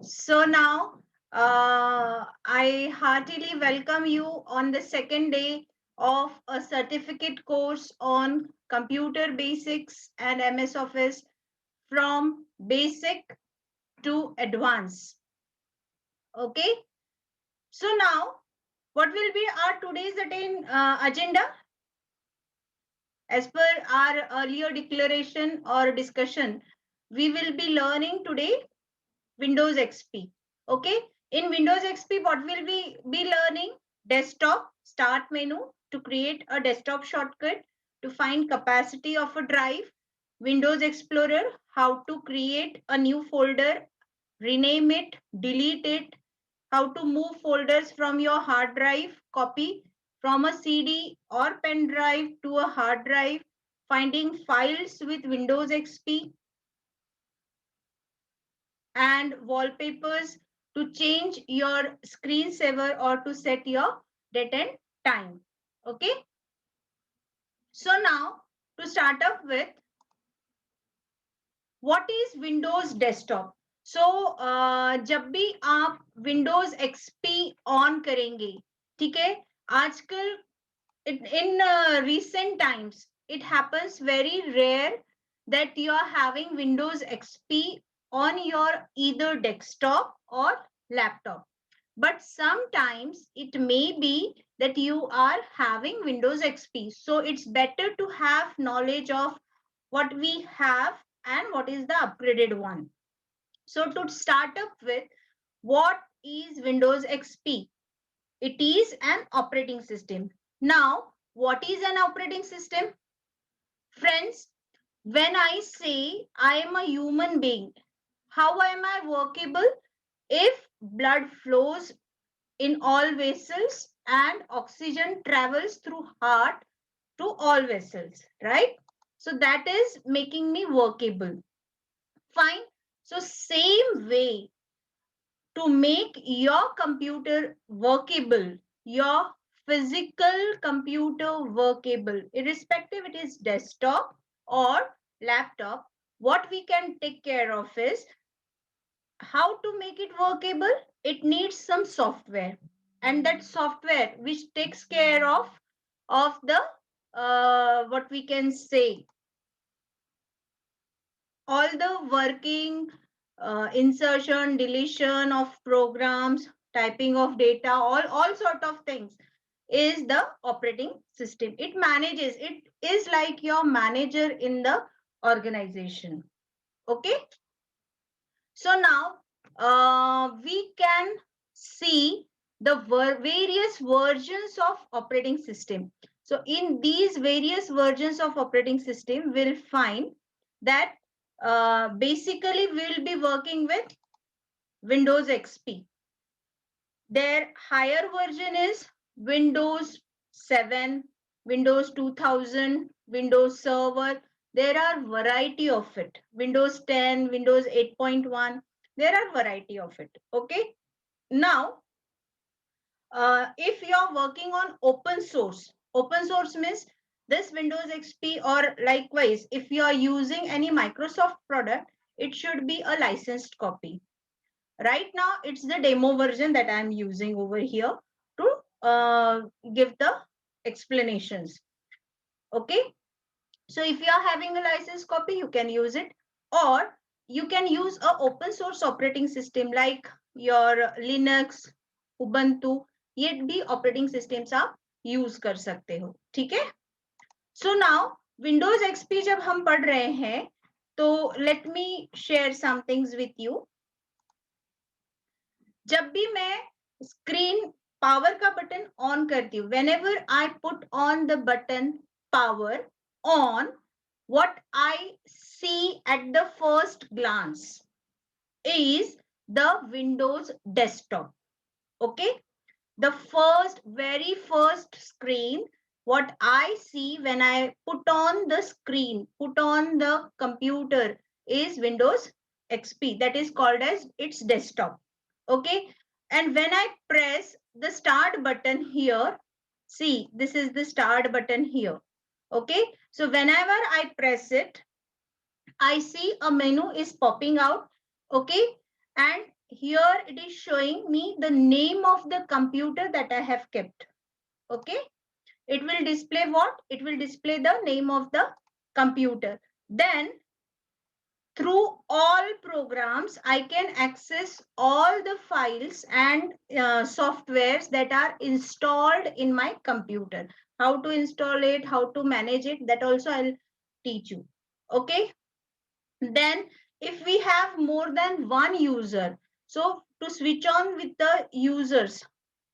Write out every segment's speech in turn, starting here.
So now I heartily welcome you on the second day of a certificate course on computer basics and MS Office from basic to advanced. Okay. So now what will be our today's agenda? As per our earlier declaration or discussion, we will be learning today Windows XP. Okay. In Windows XP, what will we be learning? Desktop, start menu to create a desktop shortcut, to find capacity of a drive, Windows Explorer, how to create a new folder, rename it, delete it, how to move folders from your hard drive, copy from a CD or pen drive to a hard drive, finding files with Windows XP, and wallpapers to change your screensaver or to set your date and time. Okay. So now to start up with, what is Windows Desktop? So जब भी आप Windows XP on करेंगे, ठीक है, आजकल in recent times it happens very rare that you are having Windows XP on your either desktop or laptop, but sometimes it may be that you are having Windows XP, so it's better to have knowledge of what we have and what is the upgraded one. So to start up with, what is Windows XP? It is an operating system. Now, what is an operating system? Friends, when I say I am a human being, how am I workable? If blood flows in all vessels and oxygen travels through heart to all vessels, right? So that is making me workable. Fine. So same way, to make your computer workable, your physical computer workable, irrespective it is desktop or laptop, what we can take care of is how to make it workable. It needs some software, and that software which takes care of the what we can say, all the working, insertion, deletion of programs, typing of data, all sort of things is the operating system. It manages, it is like your manager in the organization. Okay. So now we can see the various versions of operating system. So in these various versions of operating system, we'll find that basically we'll be working with Windows XP. Their higher version is Windows 7, Windows 2000, Windows Server. There are variety of it. Windows 10, Windows 8.1. There are variety of it. Okay. Now, if you're working on open source means this Windows XP, or likewise, if you are using any Microsoft product, it should be a licensed copy. Right now, it's the demo version that I'm using over here to give the explanations. Okay. So if you are having a licensed copy, you can use it, or you can use a open source operating system like your Linux, Ubuntu. ये भी operating systems आप use कर सकते हो. ठीक है. So now Windows XP जब हम पढ़ रहे हैं, तो let me share some things with you. जब भी मैं स्क्रीन पावर का बटन ऑन करती हूँ, whenever I put on the button power on, what I see at the first glance is the Windows desktop. Okay. The very first screen, what I see when I put on the screen, put on the computer, is Windows XP. That is called as its desktop. Okay. And when I press the start button here, see, this is the start button here. Okay. So whenever I press it, I see a menu is popping out. Okay. And here it is showing me the name of the computer that I have kept. Okay, it will display what? It will display the name of the computer. Then through all programs, I can access all the files and softwares that are installed in my computer. How to install it, how to manage it, that also I'll teach you. Okay. Then if we have more than one user, so to switch on with the users,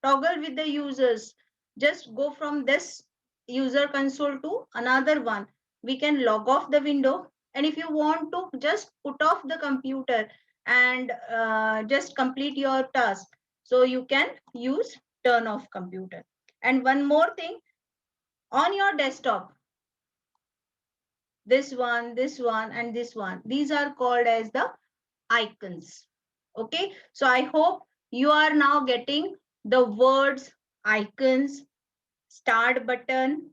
toggle with the users, just go from this user console to another one. We can log off the window, and if you want to just put off the computer and just complete your task, so you can use turn off computer. And one more thing, on your desktop, this one, and this one, these are called as the icons. Okay, so I hope you are now getting the words icons, start button,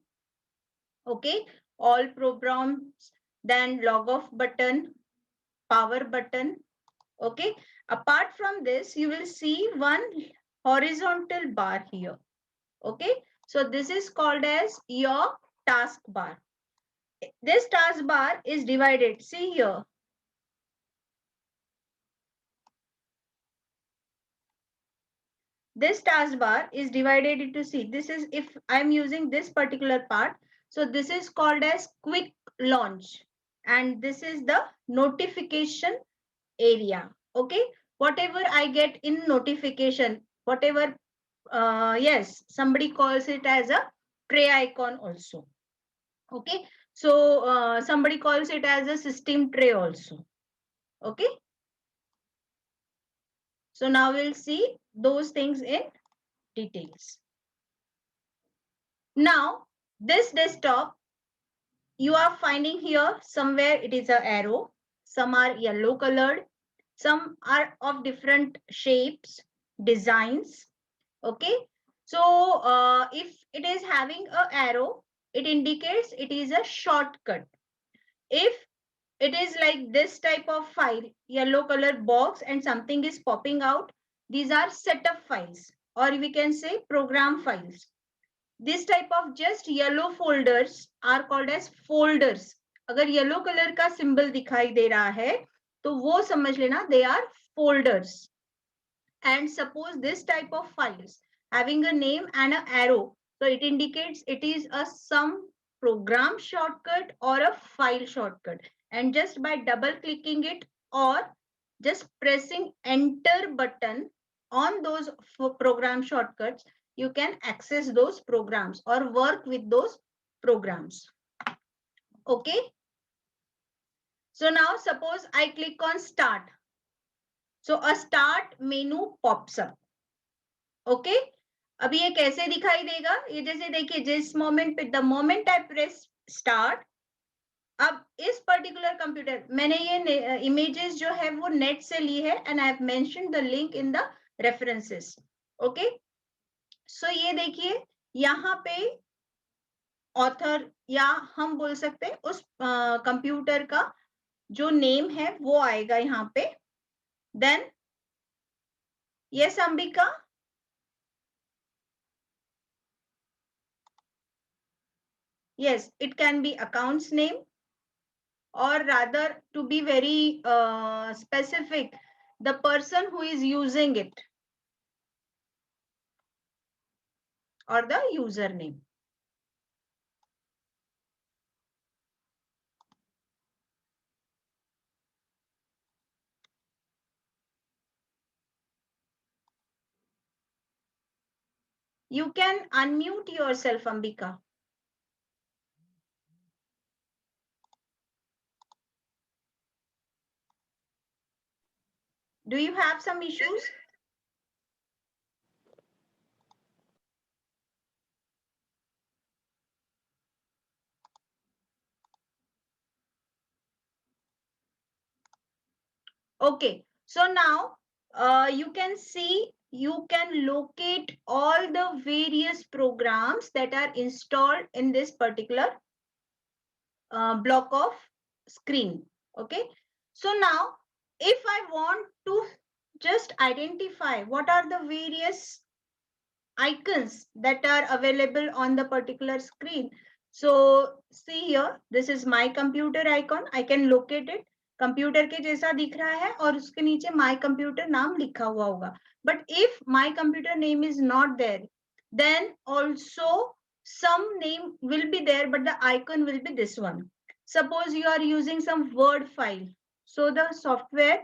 okay, all programs, then log off button, power button. Okay, apart from this, you will see one horizontal bar here. Okay, so this is called as your task bar. This task bar is divided, see here. This taskbar is divided into, see, this is, if I'm using this particular part, so this is called as quick launch, and this is the notification area. Okay, whatever I get in notification, whatever, yes, somebody calls it as a tray icon also. Okay, so somebody calls it as a system tray also. Okay, so now we'll see those things in details. Now, this desktop, you are finding here somewhere it is a arrow. Some are yellow colored. Some are of different shapes, designs. Okay. So, if it is having a arrow, it indicates it is a shortcut. If it is like this type of file, yellow colored box and something is popping out, these are setup files, or we can say program files. This type of just yellow folders are called as folders. अगर yellow color का symbol दिखाई दे रहा है तो वो समझ लेना they are folders. And suppose this type of files having a name and an arrow, so it indicates it is a some program shortcut or a file shortcut. And just by double clicking it or just pressing enter button on those program shortcuts, you can access those programs or work with those programs. Okay. So now suppose I click on start. So a start menu pops up. Okay. अभी ये कैसे दिखाई देगा? ये जैसे देखिए जिस moment पे the moment I press start, अब इस पर्टिकुलर कंप्यूटर, मैंने ये इमेजेस जो है वो नेट से ली है and I have mentioned the link in the references. Okay, so ये देखिए यहाँ पे ऑथर या हम बोल सकते हैं उस कंप्यूटर का जो नेम है वो आएगा यहाँ पे. Then yes Ambika, yes, it can be accounts name, or rather to be very specific, the person who is using it or the username. You can unmute yourself, Ambika. Do you have some issues? Okay, so now you can see, you can locate all the various programs that are installed in this particular block of screen. Okay, so now if I want to just identify what are the various icons that are available on the particular screen. So see here, this is my computer icon. I can locate it. Computer के जैसा दिख रहा है और उसके नीचे my computer नाम लिखा हुआ होगा. But if my computer name is not there, then also some name will be there, but the icon will be this one. Suppose you are using some word file, so the software,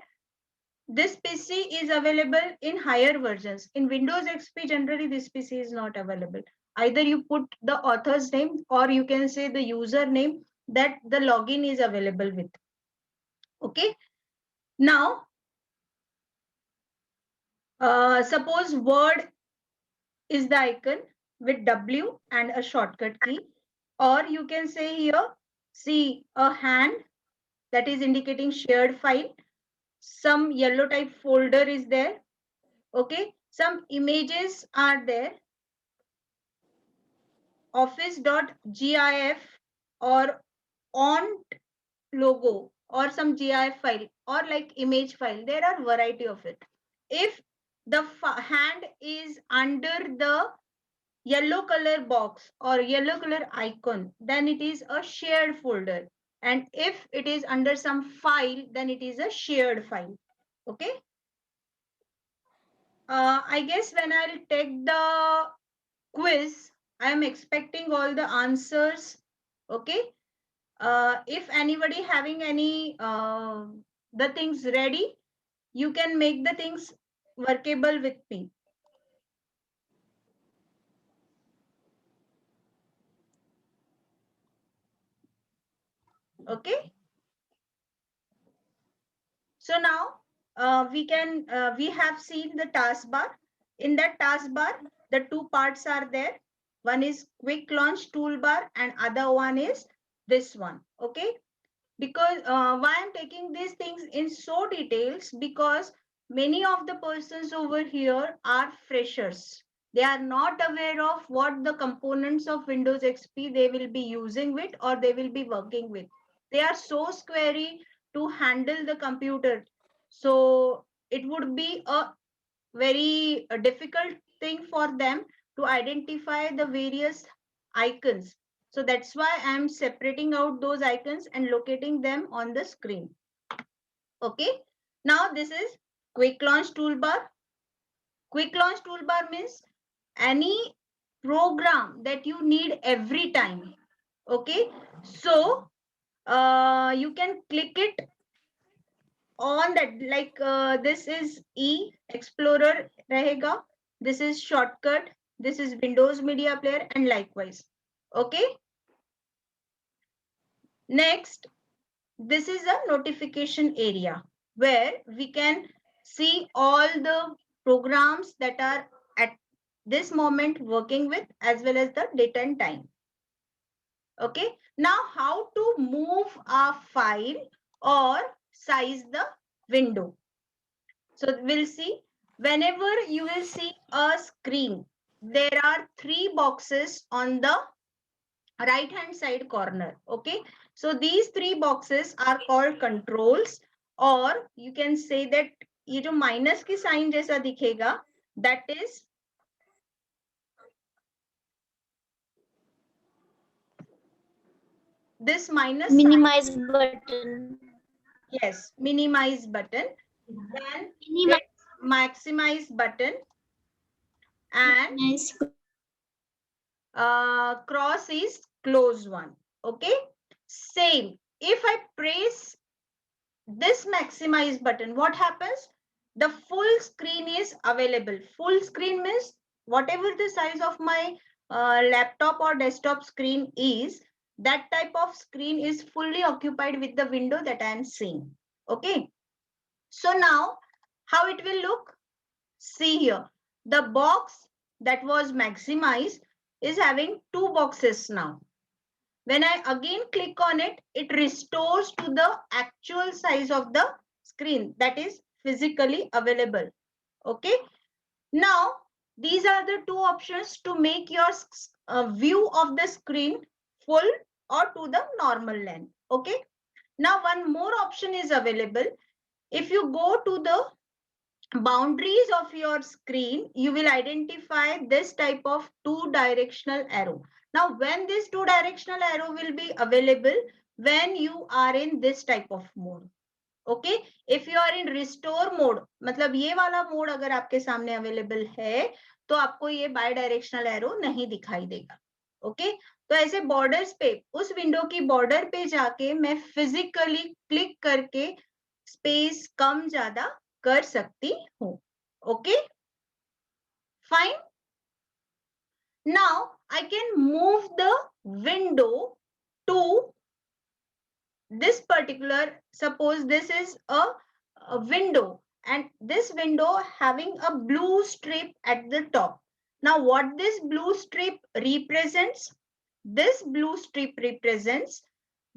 this PC is available in higher versions. In Windows XP, generally this PC is not available. Either you put the author's name or you can say the username that the login is available with. Okay. Now, suppose Word is the icon with W and a shortcut key, or you can say here, see a hand that is indicating shared file. Some yellow type folder is there. Okay. Some images are there. Office.gif or on logo or some GIF file or like image file. There are variety of it. If the hand is under the yellow color box or yellow color icon, then it is a shared folder. And if it is under some file, then it is a shared file. Okay. I guess when I'll take the quiz, I am expecting all the answers. Okay. If anybody having any the things ready, you can make the things workable with me. Okay. So now we have seen the taskbar. In that taskbar, the two parts are there. One is quick launch toolbar and other one is this one. Okay. Because why I'm taking these things in so details, because many of the persons over here are freshers. They are not aware of what the components of Windows XP they will be using with or they will be working with. They are so scary to handle the computer. So it would be a very difficult thing for them to identify the various icons. So that's why I'm separating out those icons and locating them on the screen. Okay. Now this is quick launch toolbar. Quick launch toolbar means any program that you need every time. Okay. So you can click it on that, like this is E Explorer rahega. This is shortcut. This is Windows Media Player and likewise. Okay. Next, this is a notification area where we can see all the programs that are at this moment working with as well as the date and time. Okay. Now, how to move a file or size the window. So we'll see, whenever you will see a screen, there are three boxes on the right hand side corner. Okay. So these three boxes are called controls, or you can say that ये जो minus की sign जैसा दिखेगा, that is this minus minimize sign. button. Yes, minimize button. Then Minimize. it's maximize button and Nice. cross is close one. Okay. Same. If I press this maximize button, what happens? The full screen is available. Full screen means whatever the size of my laptop or desktop screen is, that type of screen is fully occupied with the window that I am seeing. Okay. So now how it will look? See here, the box that was maximized is having two boxes now. When I again click on it, it restores to the actual size of the screen that is physically available. Okay. Now, these are the two options to make your view of the screen full or to the normal length. Okay. Now, one more option is available. If you go to the boundaries of your screen, you will identify this type of two directional arrow. Now, when this two directional arrow will be available, when you are in this type of mode. Okay, if you are in restore mode, मतलब ये वाला mode अगर आपके सामने available है तो आपको ये बाय डायरेक्शनल एरो नहीं दिखाई देगा. ओके, तो ऐसे बॉर्डर्स पे, उस विंडो की बॉर्डर पे जाके मैं फिजिकली क्लिक करके स्पेस कम ज्यादा कर सकती हूँ. Okay, fine. Now I can move the window to this particular, suppose this is a window, and this window having a blue strip at the top. Now what this blue strip represents? This blue strip represents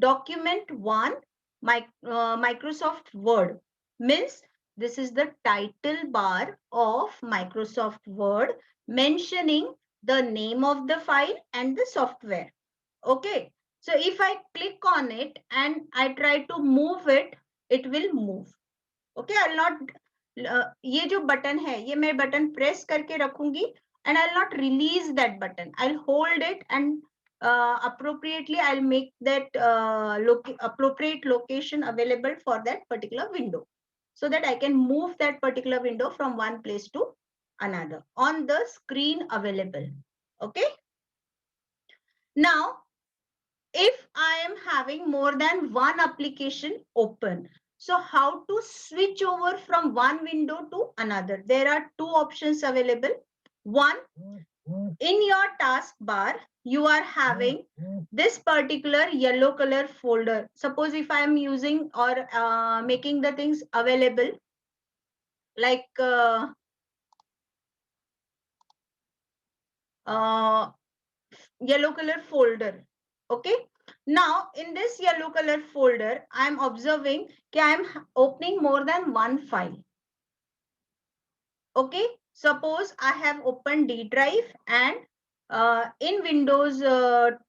document 1, Microsoft Word. Means this is the title bar of Microsoft Word mentioning the name of the file and the software. Okay, so if I click on it and I try to move it, it will move. Okay, I'll not, ये जो button है, ये मैं button press करके रखूंगी and I'll not release that button. I'll hold it and appropriately I'll make that appropriate location available for that particular window, so that I can move that particular window from one place to another on the screen available. Okay. Now, if I am having more than one application open, so how to switch over from one window to another? There are two options available. One, in your taskbar, you are having this particular yellow color folder. Suppose if I am using or making the things available, like yellow color folder. Okay, now in this yellow color folder, I am observing that I am opening more than one file. Okay, suppose I have opened D drive, and in Windows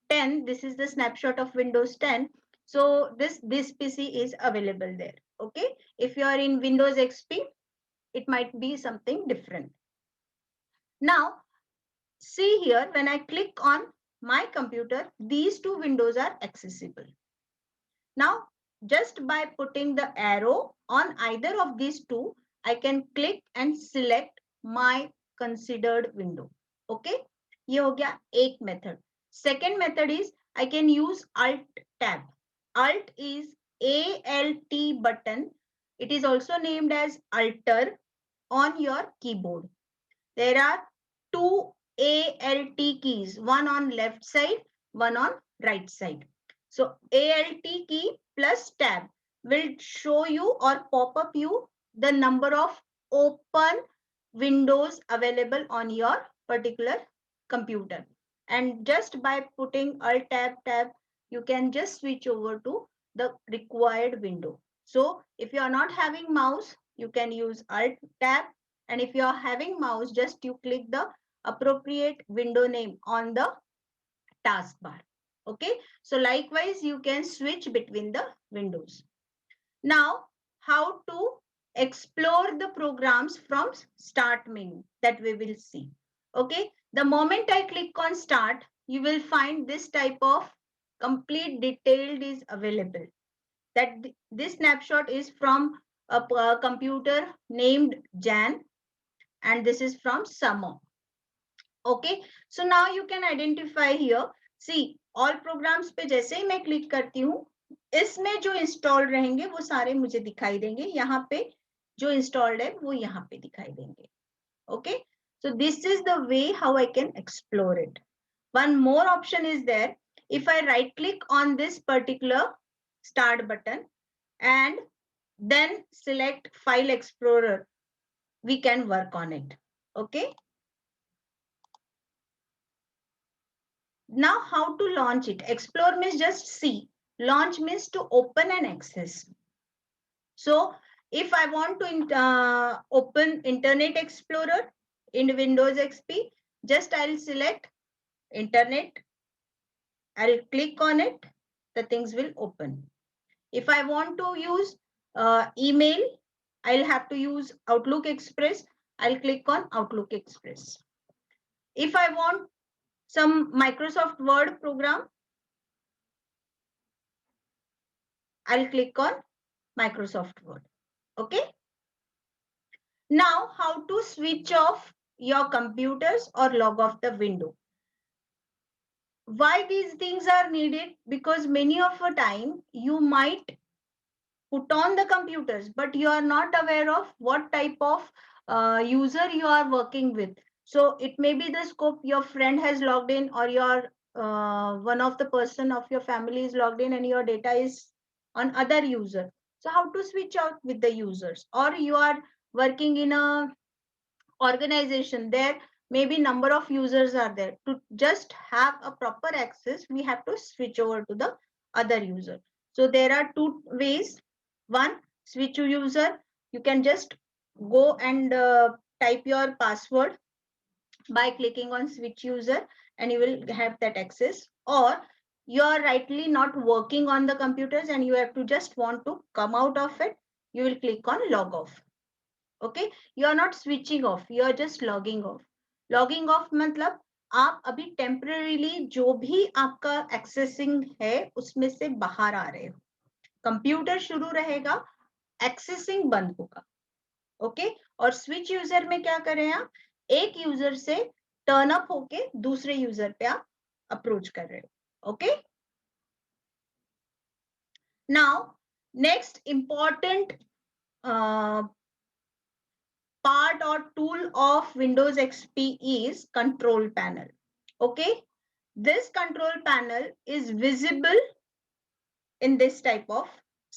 10, this is the snapshot of Windows 10. So this PC is available there. Okay, if you are in Windows XP, it might be something different. Now see here, when I click on my computer, these two windows are accessible. Now, just by putting the arrow on either of these two, I can click and select my considered window. Okay, ये हो गया एक method. Second method is I can use Alt tab. Alt is ALT button. It is also named as Alter on your keyboard. There are two ALT keys, one on left side, one on right side. So ALT key plus tab will show you or pop up you the number of open windows available on your particular computer. And just by putting Alt tab, you can just switch over to the required window. So if you are not having mouse, you can use Alt tab. And if you are having mouse, just you click the appropriate window name on the taskbar. Okay, so likewise you can switch between the windows. Now, how to explore the programs from start menu, that we will see. Okay, the moment I click on start, you will find this type of complete detailed is available. That this snapshot is from a computer named Jan, and this is from summer. Okay, so now you can identify here. See, all programs पे जैसे ही मैं click करती हूँ, इसमें जो install रहेंगे वो सारे मुझे दिखाई देंगे. यहाँ पे जो इंस्टॉल्ड है वो यहाँ पे दिखाई देंगे. Okay, so this is the way how I can explore it. One more option is there. If I right click on this particular start button and then select File Explorer, we can work on it. Okay. Now, how to launch it? Explore means just see. Launch means to open and access. So, if I want to open Internet Explorer in Windows XP, just I'll select Internet. I'll click on it. The things will open. If I want to use email, I'll have to use Outlook Express. I'll click on Outlook Express. If I want some Microsoft Word program, I'll click on Microsoft Word. Okay. Now, how to switch off your computers or log off the window. Why these things are needed? Because many of the time you might put on the computers, but you are not aware of what type of user you are working with. So it may be the scope your friend has logged in, or your one of the person of your family is logged in and your data is on other user. So how to switch out with the users? Or you are working in a organization, there maybe number of users are there. To just have a proper access, we have to switch over to the other user. So there are two ways. One, switch to user. You can just go and type your password by clicking on switch user, and you will have that access. Or you are rightly not working on the computers and you have to just want to come out of it, you will click on log off. Okay, you are not switching off, you are just logging off. Logging off मतलब आप अभी temporarily जो भी आपका accessing है उसमें से बाहर आ रहे हो. कंप्यूटर शुरू रहेगा, एक्सेसिंग बंद होगा. ओके. और स्विच यूजर में क्या करें आप, एक यूजर से टर्न अप होके दूसरे यूजर पे आप अप्रोच कर रहे हो. Okay. Now next important part or tool of Windows XP is control panel. Okay. This control panel is visible in this type of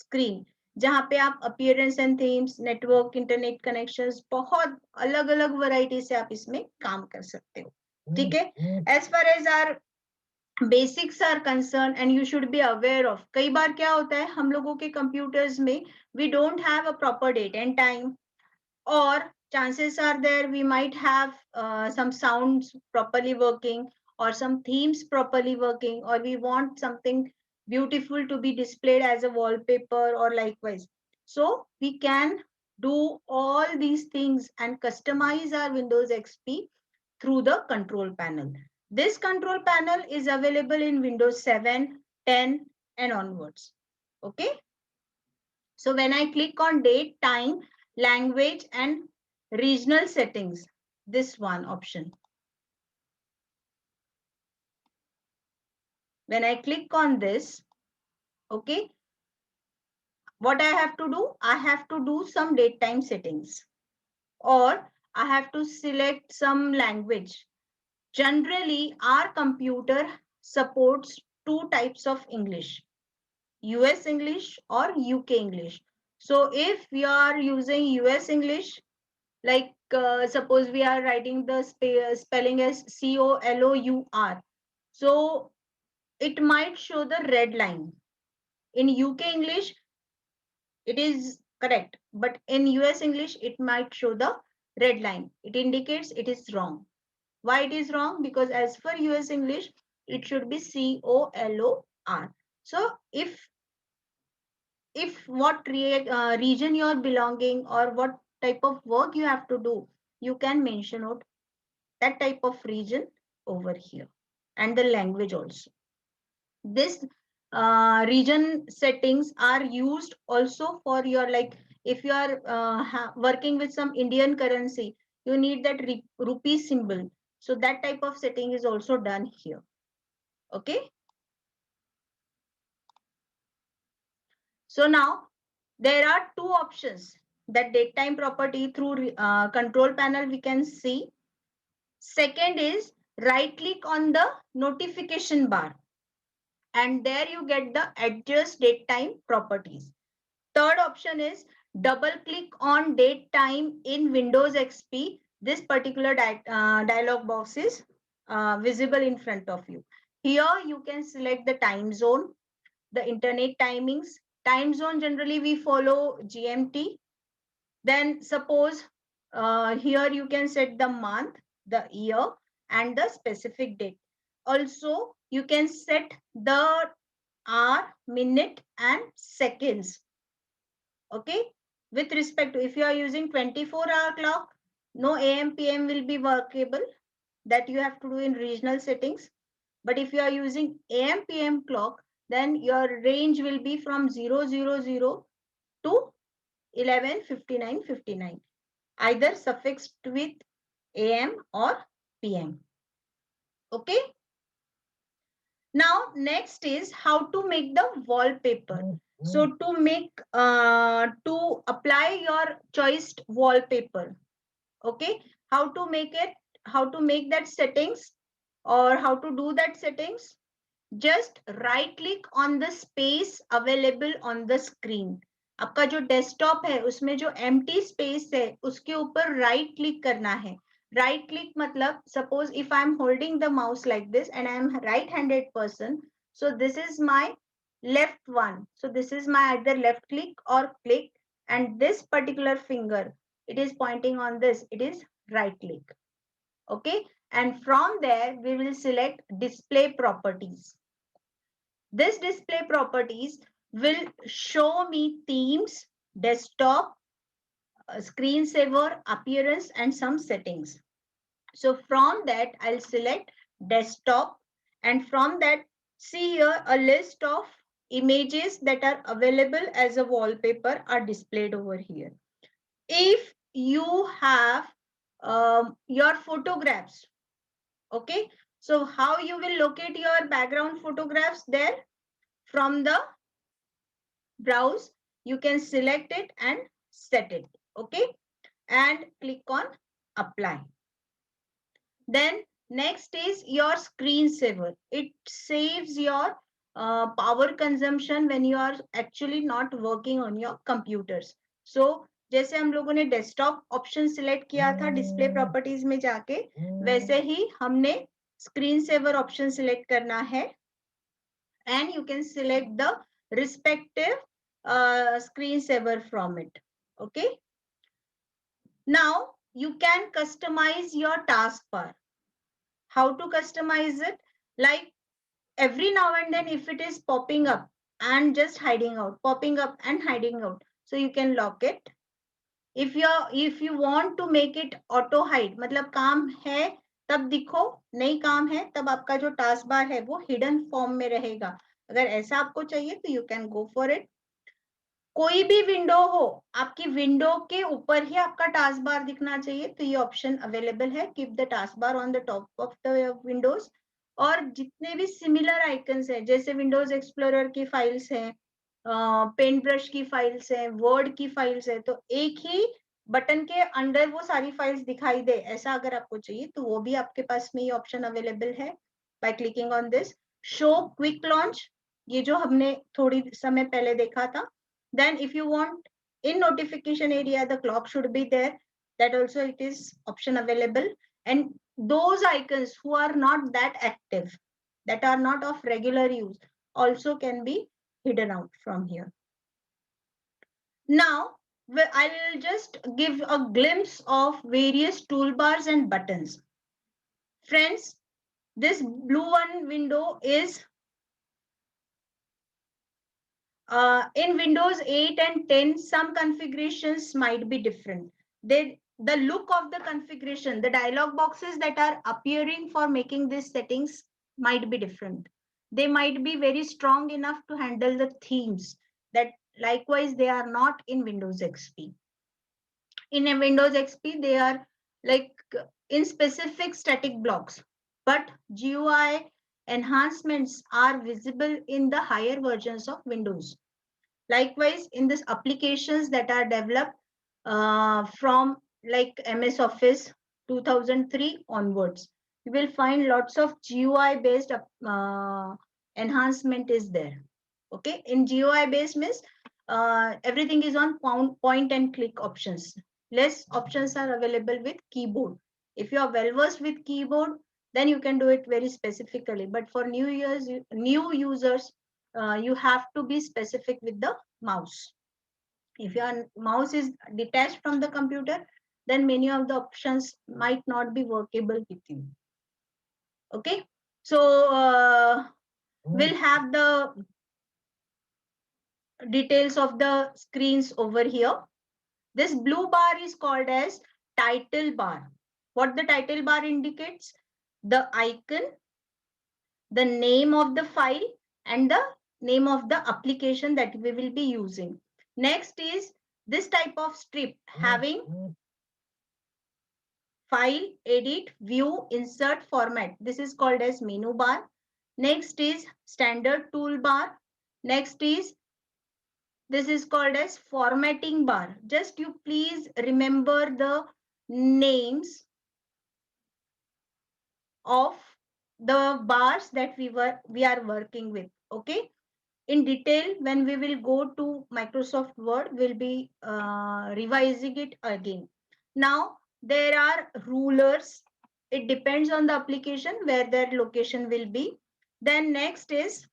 screen, जहां पे आप appearance and themes, network, internet connections, बहुत अलग अलग variety से आप इसमें काम कर सकते हो. ठीक है. As far as our basics are concerned, and you should be aware of, कई बार क्या होता है हम लोगों के computers में we don't have a proper date and time, or chances are there we might have some sounds properly working, or some themes properly working, or we want something beautiful to be displayed as a wallpaper or likewise. So we can do all these things and customize our Windows XP through the control panel. This control panel is available in Windows 7, 10 and onwards. Okay. So when I click on date, time, language and regional settings, this one option. When I click on this, okay, what I have to do? I have to do some date time settings, or I have to select some language. Generally, our computer supports two types of English, US English or UK English. So if we are using US English, like suppose we are writing the spelling as COLOUR, so it might show the red line. In UK English it is correct, but in US English it might show the red line. It indicates it is wrong. Why it is wrong? Because as for US English it should be COLOR. So if what region you are belonging or what type of work you have to do, you can mention out that type of region over here, and the language also. This region settings are used also for your, like if you are working with some Indian currency, you need that rupee symbol. So that type of setting is also done here. Okay. So now there are two options that date time property through control panel we can see. Second is right click on the notification bar, and there you get the adjust date time properties. Third option is double click on date time in Windows XP. This particular dialog box is visible in front of you. Here you can select the time zone, the internet timings. Time zone, generally we follow GMT. Then suppose here you can set the month, the year and the specific date. Also you can set the hour, minute and seconds. Okay. with respect to, if you are using 24-hour clock, no AM PM will be workable. That you have to do in regional settings. But if you are using AM PM clock, then your range will be from 000 to 11:59:59, either suffixed with AM or PM. Okay. Now next is how to make the wallpaper. So to apply your choiced wallpaper, okay, how to make it, how to make that settings, or how to do that settings, just right click on the space available on the screen. आपका जो desktop है उसमें जो empty space है उसके ऊपर right click करना है. Right click मतलब, suppose if I am holding the mouse like this and I am right handed person, so this is my left one, so this is my either left click or click, and this particular finger, it is pointing on this, it is right click. Okay, and from there we will select display properties. This display properties will show me themes, desktop, screensaver, appearance, and some settings. So from that, I'll select desktop, and from that, see here a list of images that are available as a wallpaper are displayed over here. If you have your photographs, okay, so how you will locate your background photographs there? From the browse, you can select it and set it. Okay, and click on apply. Then next is your screensaver. It saves your power consumption when you are actually not working on your computers. So जैसे हम लोगों ने desktop option select किया था display properties में जाके, वैसे ही हमने स्क्रीन सेवर ऑप्शन सिलेक्ट करना है, and you can select the respective screensaver from it. Okay. Now you can customize your taskbar. How to customize it? Like every now and then, if it is popping up and just hiding out, popping up and hiding out, so you can lock it. If you want to make it auto hide, मतलब काम है तब दिखो, नहीं काम है तब आपका जो टास्क बार है वो हिडन फॉर्म में रहेगा. अगर ऐसा आपको चाहिए तो you can go for it. कोई भी विंडो हो, आपकी विंडो के ऊपर ही आपका टास्क बार दिखना चाहिए, तो ये ऑप्शन अवेलेबल है. Keep the task bar on the top of the Windows. और जितने भी सिमिलर आइकन्स हैं, जैसे विंडोज एक्सप्लोरर की फाइल्स हैं, पेंट ब्रश की फाइल्स हैं, वर्ड की फाइल्स है, तो एक ही बटन के अंडर वो सारी फाइल्स दिखाई दे, ऐसा अगर आपको चाहिए तो वो भी आपके पास में ये ऑप्शन अवेलेबल है. By clicking on this show quick launch, ये जो हमने थोड़ी समय पहले देखा था. Then if you want in notification area, the clock should be there. That also it is option available. And those icons who are not that active, that are not of regular use, also can be hidden out from here. Now, I'll just give a glimpse of various toolbars and buttons. Friends, this blue one window is in Windows 8 and 10, some configurations might be different. The look of the configuration, the dialog boxes that are appearing for making these settings might be different. They might be very strong enough to handle the themes that likewise they are not in Windows XP. In a Windows XP, they are like in specific static blocks, but GUI enhancements are visible in the higher versions of Windows. Likewise, in these applications that are developed from like MS Office 2003 onwards, you will find lots of GUI based enhancement is there. Okay, in GUI based means everything is on point and click options. Less options are available with keyboard. If you are well versed with keyboard, then you can do it very specifically. But for new users, you have to be specific with the mouse. If your mouse is detached from the computer, then many of the options might not be workable with you. Okay, so we'll have the details of the screens over here. This blue bar is called as title bar. What the title bar indicates? The icon, the name of the file, and the name of the application that we will be using. Next is this type of strip having file, edit, view, insert, format. This is called as menu bar. Next is standard toolbar. Next is this is called as formatting bar. Just you please remember the names of the bars that we are working with. Okay. In detail, when we will go to Microsoft Word, we'll be revising it again. Now, there are rulers. It depends on the application where their location will be. Then next is,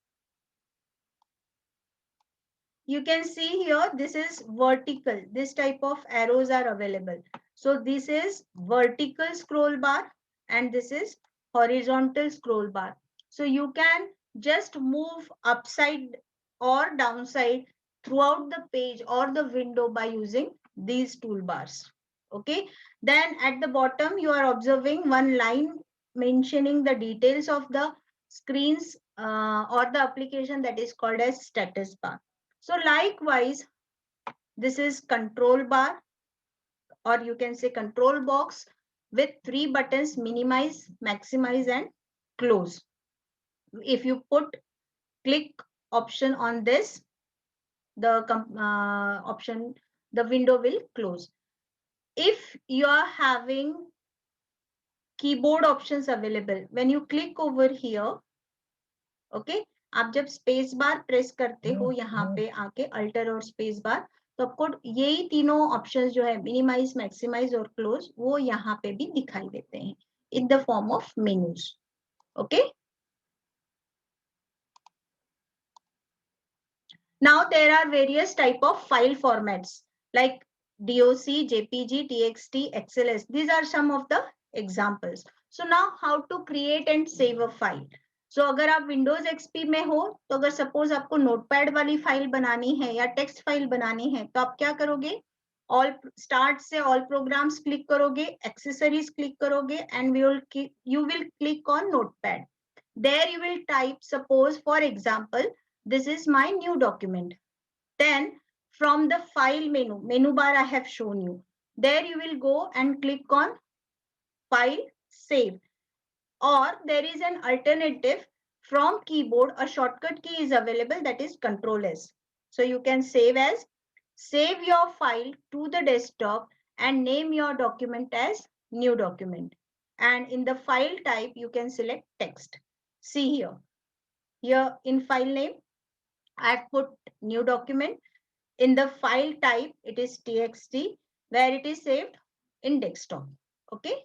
you can see here, this is vertical. This type of arrows are available. So this is vertical scroll bar and this is horizontal scroll bar. So you can just move upside or downside throughout the page or the window by using these toolbars. Okay. Then at the bottom, you are observing one line mentioning the details of the screens or the application, that is called as status bar. So likewise, this is control bar, or you can say control box with 3 buttons: minimize, maximize, and close. If you put click option on this, the option, the window will close. If you are having keyboard options available, when you click over here, okay आप जब space bar press करते हो यहाँ पे आके alter और space bar, तो आपको यही तीनों ऑप्शंस जो है मिनिमाइज, मैक्सिमाइज और क्लोज, वो यहाँ पे भी दिखाई देते हैं in the form of menus. Okay. Now there are various type of file formats like DOC, JPG, TXT, XLS. These are some of the examples. So now how to create and save a file. So अगर आप Windows XP में हो, तो अगर suppose आपको notepad वाली file बनानी है या टेक्स्ट फाइल बनानी है, तो आप क्या करोगे? ऑल स्टार्ट से ऑल प्रोग्राम्स क्लिक करोगे, एक्सेसरीज क्लिक करोगे and you will click on notepad. There you will type, suppose for example, this is my new document. Then from the file menu bar I have shown you, there you will go and click on file, save. Or there is an alternative, from keyboard a shortcut key is available, that is Control S. So you can save as, save your file to the desktop and name your document as new document. And in the file type, you can select text. See here. Here in file name, I've put new document. In the file type, it is TXT, where it is saved in desktop. Okay.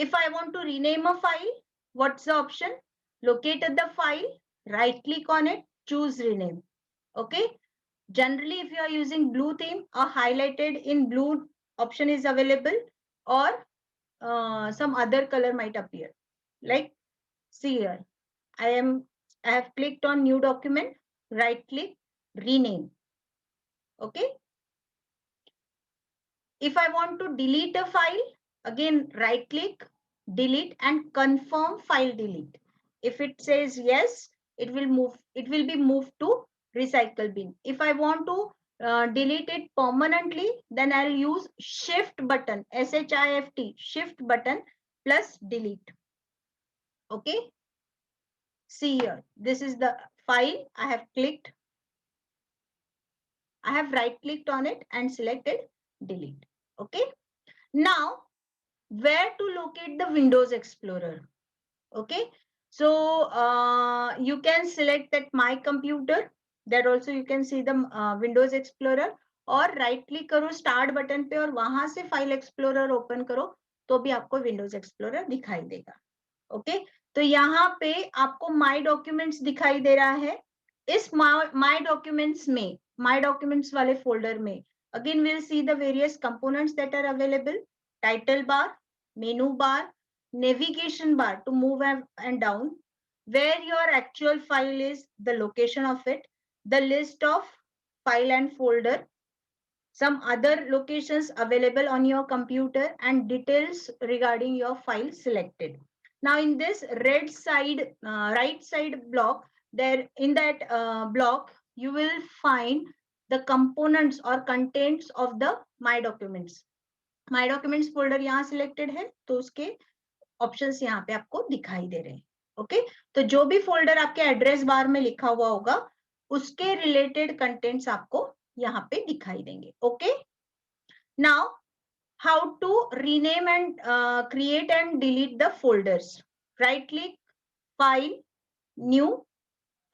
If I want to rename a file, what's the option? Locate the file, right click on it, choose rename. Okay. Generally, if you are using blue theme, a highlighted in blue option is available, or some other color might appear. Like, see here, I have clicked on new document, right click, rename. Okay. If I want to delete a file, again right click, delete, and confirm file delete. If it says yes, it will be moved to recycle bin. If I want to delete it permanently, then I'll use shift button, SHIFT, shift button plus delete. Okay. See here, this is the file. I have clicked. I have right clicked on it and selected delete. Okay. Now, where to locate the Windows Explorer? Okay. So you can select that my computer. That also you can see the Windows Explorer, और right click करो start button पे और वहां से file explorer open करो, तो भी आपको Windows Explorer दिखाई देगा. ओके. तो यहाँ पे आपको माई डॉक्यूमेंट्स दिखाई दे रहा है. इस माई डॉक्यूमेंट्स में, माई डॉक्यूमेंट्स वाले फोल्डर में, again will see the various components that are available. Title bar, menu bar, navigation bar to move and down, where your actual file is, the location of it, the list of file and folder, some other locations available on your computer, and details regarding your file selected. Now in this red side, right side block, there in that block, you will find the components or contents of the My Documents. My Documents folder यहाँ selected है, तो उसके options यहाँ पे आपको दिखाई दे रहे हैं. ओके, तो जो भी फोल्डर आपके एड्रेस बार में लिखा हुआ होगा, उसके रिलेटेड कंटेंट्स आपको यहाँ पे दिखाई देंगे. Okay, now how to rename and create and delete the folders. Right click, file, new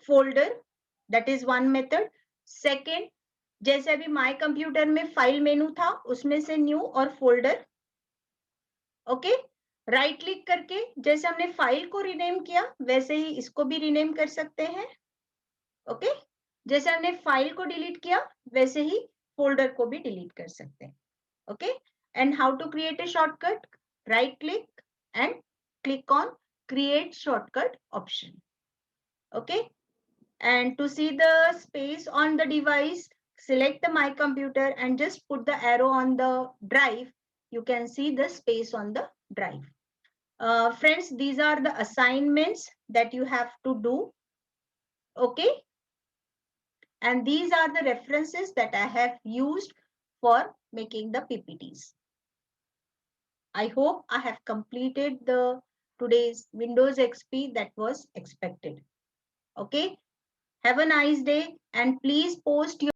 folder, that is one method. Second, जैसे अभी माय कंप्यूटर में फाइल मेनू था, उसमें से न्यू और फोल्डर. ओके, राइट क्लिक करके जैसे हमने फाइल को रिनेम किया, वैसे ही इसको भी रिनेम कर सकते हैं. ओके, जैसे हमने फाइल को डिलीट किया, वैसे ही फोल्डर को भी डिलीट कर सकते हैं. Okay, and how to create a shortcut? Right click and click on create shortcut option. Okay, and to see the space on the device, select the My Computer and just put the arrow on the drive. You can see the space on the drive. Friends, these are the assignments that you have to do. Okay, and these are the references that I have used for making the PPTs. I hope I have completed the today's Windows XP that was expected. Okay, have a nice day and please post your